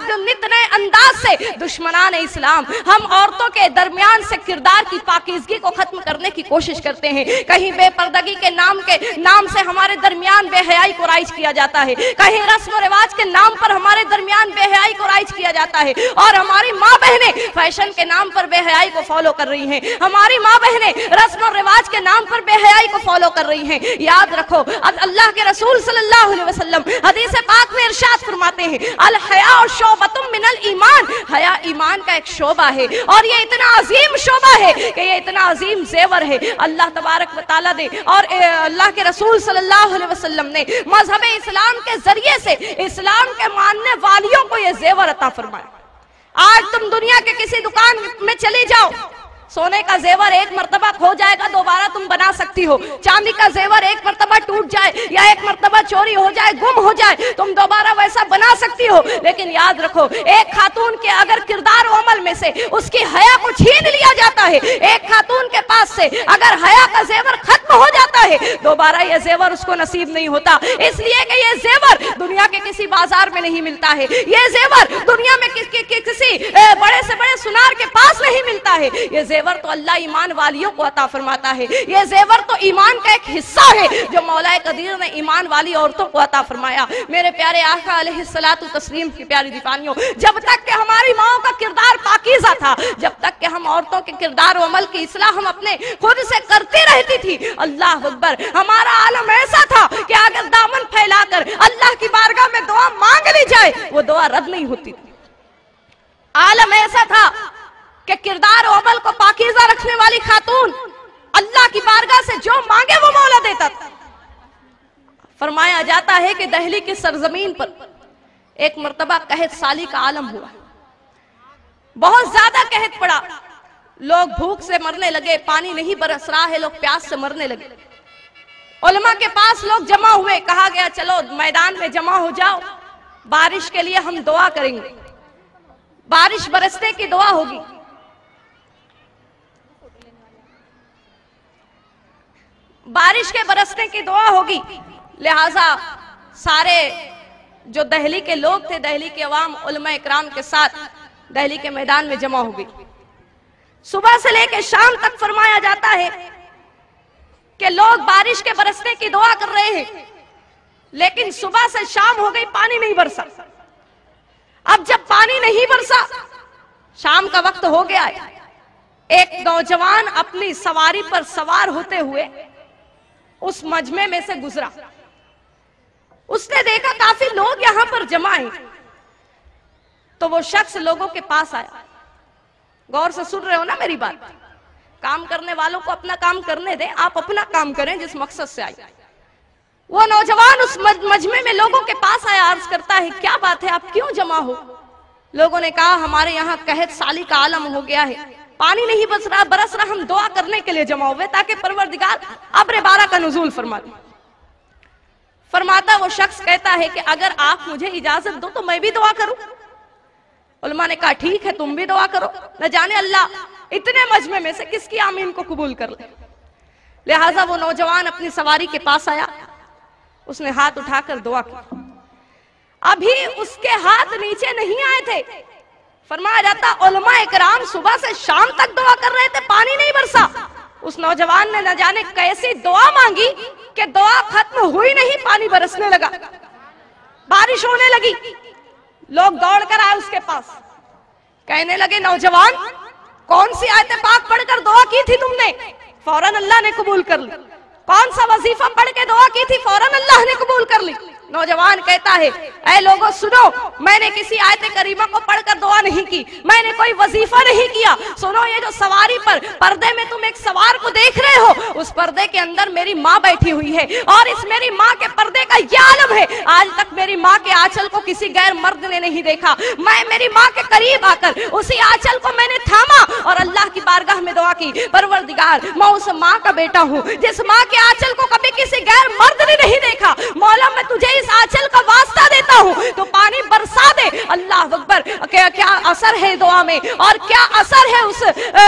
नित नए अंदाज से दुश्मनान इस्लाम हम औरतों के दरमियान से किरदार की पाकीज़गी को खत्म करने की कोशिश करते हैं। कहीं बेपर्दगी के नाम से हमारे दरमियान बेहयाई को राइज किया जाता है, कहीं रस्म रिवाज के नाम पर हमारे दरमियान बेहयाई को राइज किया जाता है, और हमारी माँ बहनें फैशन के नाम पर बेहयाई को फॉलो कर रही हैं, हमारी माँ बहनें रस्म और रिवाज के नाम पर बेहयाई को फॉलो कर रही हैं। याद रखो, अल्लाह के रसूल सल्लल्लाहु अलैहि वसल्लम हदीस पाक में इरशाद फरमाते हैं, अल हया शोबतुम मिनल ईमान, हया ईमान का एक शोबा है, और ये इतना अजीम शोबा है कि ये इतना अजीम जेवर है। अल्लाह तबारक व तआला दे और अल्लाह के रसूल सल्लल्लाहु अलैहि वसल्लम ने मजहब इस्लाम के जरिए से इस्लाम के मानने वालियों को ये जेवर अता फरमाया। आज तुम दुनिया के किसी दुकान में चली जाओ, सोने का जेवर एक मर्तबा खो जाएगा, दोबारा तुम बना सकती हो। चांदी का जेवर एक मर्तबा टूट जाए या एक मर्तबा चोरी हो जाए, गुम हो जाए, तुम दोबारा वैसा बना सकती हो। लेकिन याद रखो, एक खातून के अगर किरदार और अमल में से उसकी हया को छीन लिया जाता है, एक खातून के पास से अगर हया का जेवर खत्म हो जाता है, दोबारा यह जेवर उसको नसीब नहीं होता। इसलिए कि यह जेवर दुनिया के किसी बाजार में नहीं मिलता है, यह जेवर दुनिया में किसी बड़े से बड़े सुनार के पास नहीं मिलता है। यह जेवर तो अल्लाह ईमान वालियों को अता फरमाता है। ये जेवर तो ईमान का एक हिस्सा है जो मौलाए कदीर ने ईमान वाली औरतों को अता फरमाया। मेरे प्यारे आका अलैहिस्सलातु तस्लीम की प्यारी दीवानियों, जब तक कि हमारी माओ का किरदार पाकीज़ा था, जब तक कि हम औरतों के किरदार और अमल की इस्लाह हम अपने खुद से करती रहती थी, अल्लाह अकबर, हमारा आलम ऐसा था कि अगर दामन फैलाकर अल्लाह की बारगाह में दुआ मांग ली जाए, वो दुआ रद्द नहीं होती थी। आलम ऐसा था कि किरदार और अमल को पाकीज़ा रखने वाली खातून अल्लाह की बारगाह से जो मांगे वो मौला देता था। फरमाया जाता है कि दहली की सरजमीन पर एक मर्तबा कहत साली का आलम हुआ, बहुत ज्यादा कहत पड़ा, लोग भूख से मरने लगे, पानी नहीं बरस रहा है, लोग प्यास से मरने लगे। उलमा के पास लोग जमा हुए, कहा गया चलो मैदान में जमा हो जाओ, बारिश के लिए हम दुआ करेंगे, बारिश बरसने की दुआ होगी। बारिश के बरसने की दुआ होगी, लिहाजा सारे जो दहली के लोग थे, दहली के अवाम उलमा इकराम के साथ दहली के मैदान में जमा हो गई। सुबह से लेकर शाम तक फरमाया जाता है कि लोग बारिश के बरसने की दुआ कर रहे हैं, लेकिन सुबह से शाम हो गई, पानी नहीं बरसा। अब जब पानी नहीं बरसा, शाम का वक्त हो गया है, एक नौजवान अपनी सवारी पर सवार होते हुए उस मजमे में से गुजरा। उसने देखा काफी लोग यहां पर जमा हैं, तो वो शख्स लोगों के पास आया। गौर से सुन रहे हो ना मेरी बात? काम करने वालों को अपना काम करने दें, आप अपना काम करें जिस मकसद से आए। वो नौजवान उस मजमे में लोगों के पास आया, अर्ज करता है क्या बात है, आप क्यों जमा हो? लोगों ने कहा हमारे यहाँ कहत साली का आलम हो गया है, पानी नहीं बरस रहा, हम दुआ करने के लिए जमा हुए ताकि परवरदिगार अब्र बारा का नुज़ूल फरमा दे। फरमाता वो शख्स कहता है कि अगर आप मुझे इजाजत दो तो मैं भी दुआ करूं। उलमा ने कहा ठीक है, तुम भी दुआ करो, न जाने अल्लाह इतने मजमे में से किसकी आमीन को कबूल कर ले। लिहाजा वो नौजवान अपनी सवारी के पास आया, उसने हाथ उठाकर दुआ की। अभी उसके हाथ नीचे नहीं आए थे, फरमाया जाता उलमा इकराम सुबह से शाम तक दुआ कर रहे थे, पानी नहीं बरसा। उस नौजवान ने न जाने कैसी दुआ मांगी कि दुआ खत्म हुई नहीं, पानी बरसने लगा, बारिश होने लगी। लोग दौड़ कर आए उसके पास, कहने लगे नौजवान कौन सी आयत पाक पढ़कर दुआ की थी तुमने? फौरन अल्लाह ने कबूल कर ली। कौन सा वजीफा पढ़ के दुआ की थी? फौरन अल्लाह ने कबूल कर ली। नौजवान कहता है ऐ लोगों सुनो, मैंने किसी आयत करीमा को पढ़कर दुआ नहीं की, मैंने कोई वजीफा नहीं किया। सुनो, ये जो सवारी पर पर्दे में तुम एक सवार को देख रहे हो, उस पर्दे के अंदर मेरी माँ बैठी हुई है, और इस मेरी माँ के पर्दे का यह आलम है, आज तक मेरी माँ के आंचल को किसी गैर मर्द ने नहीं देखा। मैं मेरी माँ के करीब आकर उसी आंचल को मैंने थामा और अल्लाह की बारगाह में दुआ की, परवरदिगार मैं उस माँ का बेटा हूँ जिस माँ के आंचल को कभी किसी गैर मर्द ने नहीं देखा। मौला मैं तुझे इस आंचल का वास्ता देता हूँ, तो पानी बरसा दे। अल्लाह अकबर, क्या असर है दुआ में, और क्या असर है उस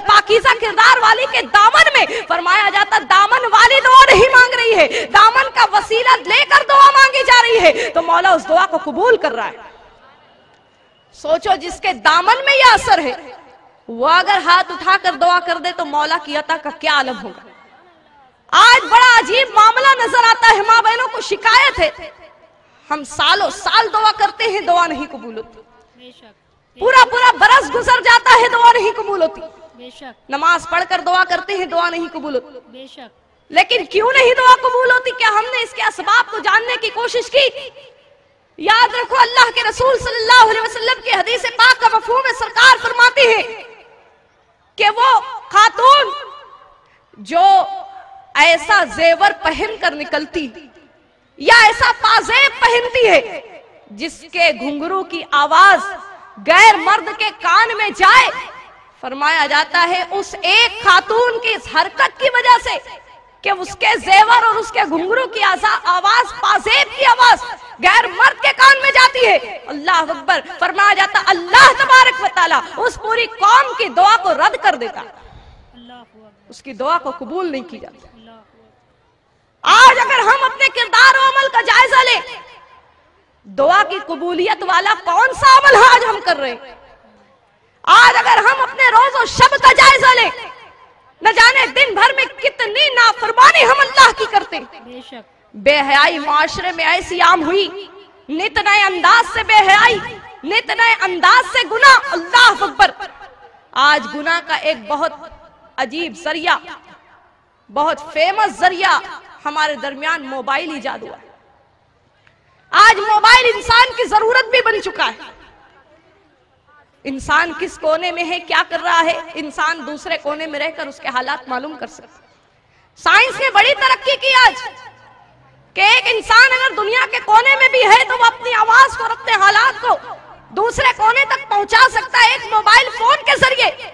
पाकीज़ा किरदार वाली के दामन में। फरमाया जाता दामन वाली दुआ नहीं मांग रही है, दामन का वसीला लेकर दुआ मांगी जा रही है, तो मौला उस दुआ को कबूल कर रहा है। सोचो जिसके दामन में यह असर है, वो अगर हाथ उठाकर दुआ कर दे तो मौला की अता का क्या आलम होगा। आज बड़ा अजीब मामला नजर आता है, माँ बहनों को शिकायत है, हम सालों साल दुआ करते हैं, दुआ नहीं कबूल होती, पूरा पूरा बरस गुजर जाता है, दुआ नहीं कबूल होती, नमाज पढ़कर दुआ करते हैं, दुआ नहीं कबूल होती। लेकिन क्यों नहीं दुआ कबूल होती? क्या हमने इसके असबाब को जानने की कोशिश की? याद रखो, अल्लाह के रसूल सल्लल्लाहु अलैहि वसल्लम की हदीस पाक का मफहूम है, सरकार फरमाती है कि वो खातून जो ऐसा जेवर पहन कर निकलती या ऐसा पाजेब पहनती है जिसके घुंघरू की आवाज गैर मर्द के कान में जाए, फरमाया जाता है उस एक खातून की इस हरकत की वजह से कि उसके जेवर और उसके घुंघरू की आवाज, पाजेब की आवाज गैर मर्द के कान में जाती है, अल्लाह अकबर, फरमाया जाता अल्लाह तबारक व तआला उस पूरी कौम की दुआ को रद्द कर देता, उसकी दुआ को कबूल नहीं की जाती। आज अगर हम अपने किरदार और अमल का जायजा लें, दुआ की कबूलियत वाला कौन सा अमल आज हम कर रहे हैं? आज अगर हम अपने रोज और शब का जायजा लें, न जाने दिन भर में कितनी नाफरमानी हम अल्लाह की करते। बेहयाई माशरे में ऐसी आम हुई, नित नए अंदाज से बेहयाई, नित नए अंदाज से गुनाह, अल्लाह अकबर। आज गुनाह का एक बहुत अजीब जरिया, बहुत फेमस जरिया हमारे दरमियान मोबाइल ईजाद हुआ है। आज मोबाइल इंसान की जरूरत भी बन चुका है। इंसान किस कोने में है, क्या कर रहा है, इंसान दूसरे कोने में रहकर उसके हालात मालूम कर सकता है। साइंस ने बड़ी तरक्की की आज कि एक इंसान अगर दुनिया के कोने में भी है तो वो अपनी आवाज को और अपने हालात को दूसरे कोने तक पहुंचा सकता है एक मोबाइल फोन के जरिए।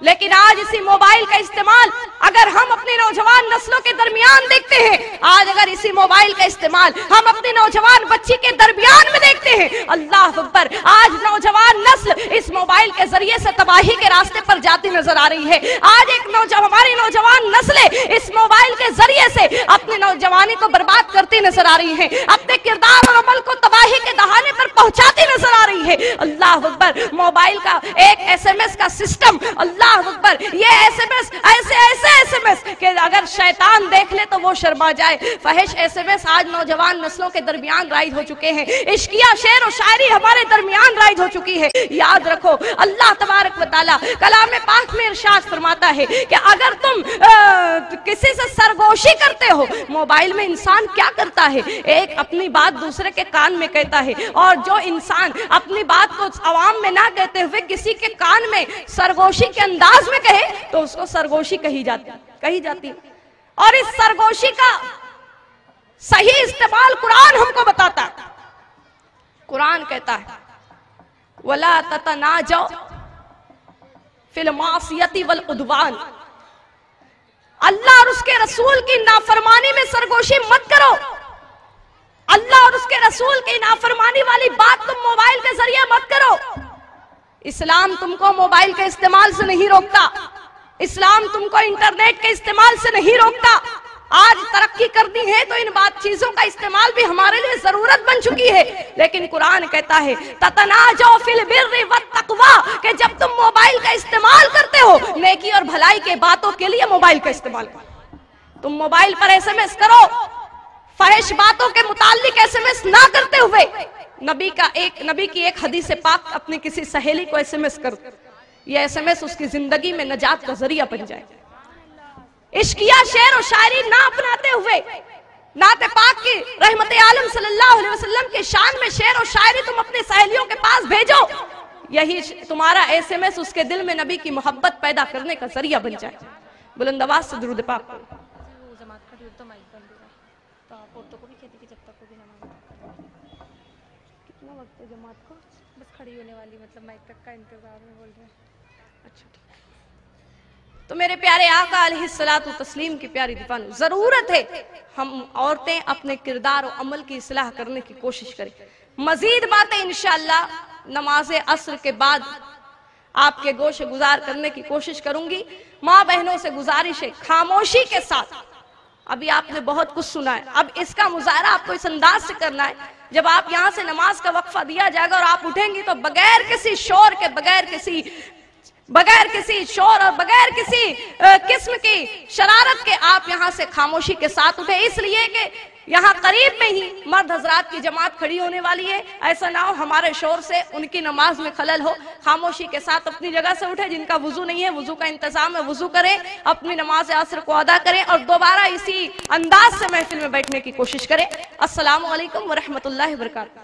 लेकिन आज इसी मोबाइल का इस्तेमाल अगर हम अपनी नौजवान नस्लों के दरमियान देखते हैं, आज अगर इसी मोबाइल का इस्तेमाल हम अपनी नौजवान बच्ची के दरमियान में देखते हैं, अल्लाह अकबर, आज नौजवान नस्ल इस मोबाइल के जरिए से तबाही के रास्ते पर जाती नजर आ रही है। आज एक हमारी नौजवान नस्लें इस मोबाइल के जरिए से अपनी नौजवानी को बर्बाद करती नजर आ रही है, अपने किरदार और अमल को तबाही के दहाने पर पहुंचाती नजर आ रही है। अल्लाह अकबर, मोबाइल का एक SMS का सिस्टम, अल्लाह अकबर, ये SMS ऐसे SMS कि अगर शैतान देख ले तो वो शर्मा जाए। फहिश SMS आज नौजवान नस्लों के दरमियान राइज हो चुके हैं। इश्किया शेर और शायरी हमारे दरमियान राइज हो चुकी है। याद रखो, अल्लाह तबारक व तआला कलाम पाक में इरशाद फरमाता है कि अगर तुम किसी से सरगोशी करते हो, मोबाइल में इंसान क्या करता है, एक अपनी बात दूसरे के कान में कहता है, और जो इंसान अपनी बात को आवाम में ना कहते हुए किसी के कान में सरगोशी के अंदाज में कहे तो उसको सरगोशी कही जाती है। और इस सरगोशी का सही इस्तेमाल कुरान हमको बताता है। कुरान कहता है वला ततनाजौ फिल मासियति वल उद्वान, अल्लाह और उसके रसूल की नाफरमानी में सरगोशी मत करो। अल्लाह और उसके रसूल की नाफरमानी वाली बात तुम मोबाइल के जरिए मत करो। इस्लाम तुमको मोबाइल के इस्तेमाल से नहीं रोकता, इस्लाम तुमको इंटरनेट के इस्तेमाल से नहीं रोकता। आज तरक्की करनी है तो इन बात चीजों का इस्तेमाल भी हमारे लिए जरूरत बन चुकी है, लेकिन कुरान कहता है ततनाजौ फिल बिर्रि वत तक़वा, कि जब तुम मोबाइल का इस्तेमाल करते हो नेकी और भलाई के बातों के लिए मोबाइल का इस्तेमाल करो। तुम मोबाइल पर SMS करो, फहिश बातों के मुताल्लिक SMS ना करते हुए नबी की एक हदीस पाक अपनी किसी सहेली को SMS करो, ये SMS उसकी जिंदगी में नजात का जरिया बन जाए। इश्किया शेर और शायरी ना अपनाते हुए नाते पाक की रहमत आलम सल्लल्लाहु अलैहि वसल्लम के शान में शेर और शायरी तुम अपनी सहेलियों के पास भेजो, यही तुम्हारा SMS उसके दिल में नबी की मोहब्बत पैदा करने का जरिया बन जाए। बुलंद आवाज से दुरूद पाक। कितना वक्त है जमात को? बस खड़ी होने वाली, मतलब माइक तक का इंतजार में बोल रहे हैं। अच्छा ठीक। तो मेरे प्यारे आका अलैहिस्सलातु तस्लीम की प्यारी दीवान, जरूरत है हम औरतें अपने किरदार और अमल की इस्लाह करने की कोशिश करें। मजीद बातें इंशाअल्लाह नमाज असर के बाद आपके गोश गुजार करने की कोशिश करूंगी। माँ बहनों से गुजारिश है खामोशी के साथ, अभी आपने बहुत कुछ सुना है, अब इसका मुजाहरा आपको इस अंदाज से करना है جب آپ یہاں سے نماز کا وقفہ دیا جائے گا اور آپ اٹھیں گی تو بغیر کسی شور کے، بغیر کسی شور اور بغیر کسی قسم کی شرارت کے آپ یہاں سے خاموشی کے ساتھ اٹھیں، اس لیے کہ یہاں قریب میں ہی مرد حضرات کی جماعت کھڑی ہونے والی ہے، ایسا نہ ہو ہمارے شور سے ان کی نماز میں خلل ہو۔ خاموشی کے ساتھ اپنی جگہ سے اٹھے، جن کا وضو نہیں ہے وضو کا انتظام ہے وضو کریں، اپنی نماز عصر کو ادا کریں اور دوبارہ اسی انداز سے محفل میں بیٹھنے کی کوشش کریں۔ السلام علیکم ورحمۃ اللہ وبرکاتہ۔